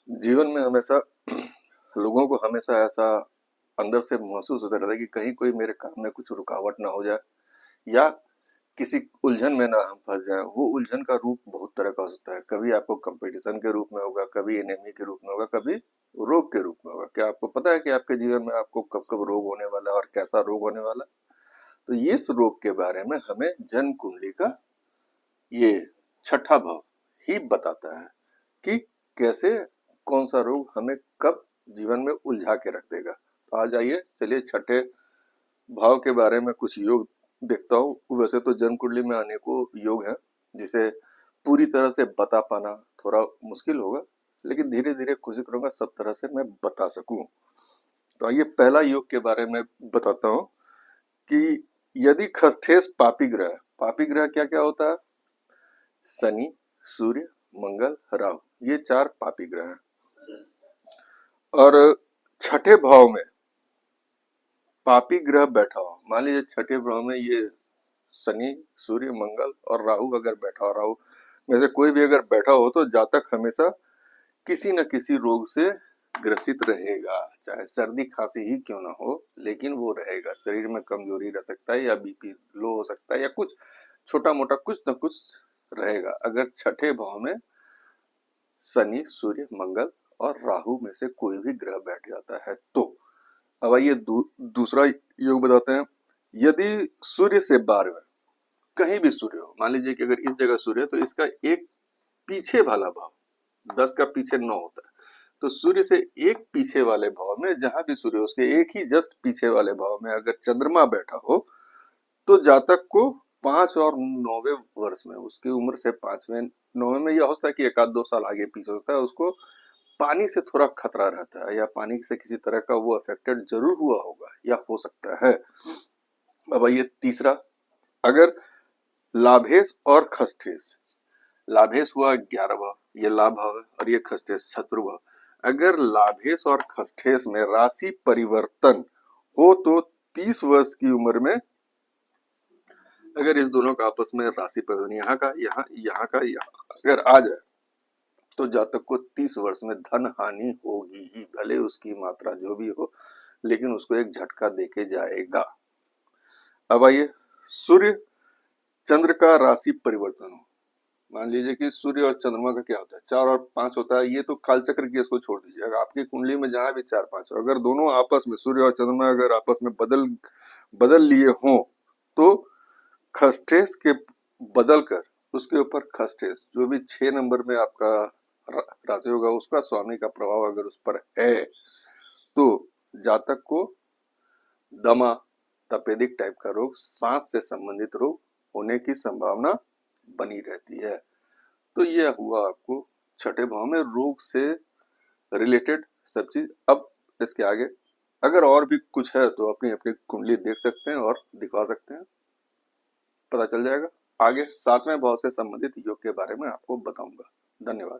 जीवन में हमेशा लोगों को हमेशा ऐसा अंदर से महसूस होता रहता है कि कहीं कोई मेरे काम में कुछ रुकावट ना हो जाए या किसी उलझन में ना हम फंस जाएं। वो उलझन का रूप बहुत तरह का हो सकता है। कभी आपको कंपटीशन के रूप में होगा, कभी एनेमी के रूप में होगा, कभी रोग के रूप में होगा। क्या आपको पता है कि आपके जीवन में आपको कब कब रोग होने वाला है और कैसा रोग होने वाला है? तो इस रोग के बारे में हमें जन्म कुंडली का ये छठा भाव ही बताता है कि कैसे कौन सा रोग हमें कब जीवन में उलझा के रख देगा। तो आज आइए चलिए छठे भाव के बारे में कुछ योग देखता हूँ। वैसे तो जन्म कुंडली में अनेकों योग हैं जिसे पूरी तरह से बता पाना थोड़ा मुश्किल होगा, लेकिन धीरे धीरे कोशिश करूंगा सब तरह से मैं बता सकूं। तो आइए पहला योग के बारे में बताता हूँ कि यदि खसठेस पापी ग्रह क्या क्या होता है? शनि, सूर्य, मंगल, राहु, ये चार पापी ग्रह हैं। और छठे भाव में पापी ग्रह बैठा हो, मान लीजिए छठे भाव में ये शनि, सूर्य, मंगल और राहु अगर बैठा हो, राहु में से कोई भी अगर बैठा हो तो जातक हमेशा किसी न किसी रोग से ग्रसित रहेगा। चाहे सर्दी खांसी ही क्यों ना हो, लेकिन वो रहेगा। शरीर में कमजोरी रह सकता है या बीपी लो हो सकता है या कुछ छोटा मोटा कुछ न कुछ रहेगा अगर छठे भाव में शनि, सूर्य, मंगल और राहु में से कोई भी ग्रह बैठ जाता है तो। अब आइए दूसरा योग बताते हैं। यदि सूर्य से 12वें कहीं भी सूर्य हो, मान लीजिए कि अगर इस जगह सूर्य है तो इसका एक पीछे वाला भाव, 10 का पीछे 9 होता है, तो सूर्य से एक पीछे वाले भाव में जहां भी सूर्य हो उसके एक ही जस्ट पीछे वाले भाव में अगर चंद्रमा बैठा हो तो जातक को 5 और 9वें वर्ष में, उसकी उम्र से 5वें 9वें में यह होता है कि एक आध 2 साल आगे पीछे होता है, उसको पानी से थोड़ा खतरा रहता है या पानी से किसी तरह का वो अफेक्टेड जरूर हुआ होगा या हो सकता है। अब आइए तीसरा, अगर लाभेश और खसठेस, लाभेश हुआ 11वां, ये लाभ भाव है, और ये खसठेस शत्रुभाव। अगर लाभेश और खसठेस में राशि परिवर्तन हो तो 30 वर्ष की उम्र में अगर इस दोनों का आपस में राशि परिवर्तन यहाँ का यहाँ, यहाँ का यहाँ अगर आ जाए तो जातक को 30 वर्ष में धन हानि होगी ही, भले उसकी मात्रा जो भी हो, लेकिन उसको एक झटका देके जाएगा। अब आइए सूर्य चंद्र का राशि परिवर्तन हो, मान लीजिए कि सूर्य और चंद्रमा का क्या होता है, 4 और 5 होता है। ये तो कालचक्र की, इसको छोड़ दीजिए। अगर आपकी कुंडली में जहां भी 4 5 हो, अगर दोनों आपस में सूर्य और चंद्रमा अगर आपस में बदल लिए हों तो खसठेस के बदल कर उसके ऊपर खसठेस, जो भी 6 नंबर में आपका राशि होगा उसका स्वामी का प्रभाव अगर उस पर है तो जातक को दमा, तपेदिक टाइप का रोग, सांस से संबंधित रोग होने की संभावना बनी रहती है। तो यह हुआ आपको छठे भाव में रोग से रिलेटेड सब चीज। अब इसके आगे अगर और भी कुछ है तो अपनी अपनी कुंडली देख सकते हैं और दिखवा सकते हैं, पता चल जाएगा। आगे 7वें भाव से संबंधित योग के बारे में आपको बताऊंगा। धन्यवाद।